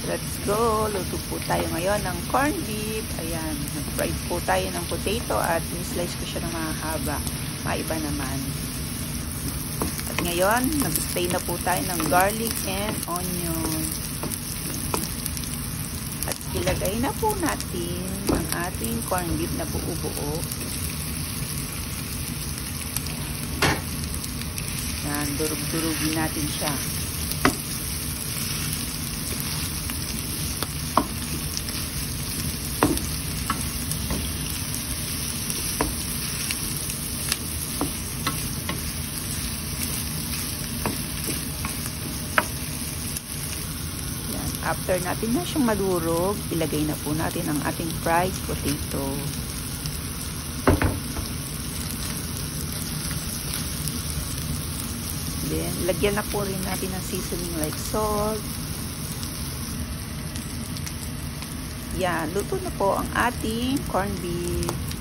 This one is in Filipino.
Let's go! Luto po tayo ngayon ng corned beef. Ayan, nag-fry po tayo ng potato at ni-slice ko siya ng mahaba. Maiba naman. At ngayon, nag-spray na po tayo ng garlic and onion. At ilagay na po natin ang ating corned beef na buo-buo. Yan, durug-durugin natin siya. After natin na siyang madurog, ilagay na po natin ang ating fried potato. Then, lagyan na po rin natin ng seasoning like salt. Yan, luto na po ang ating corned beef.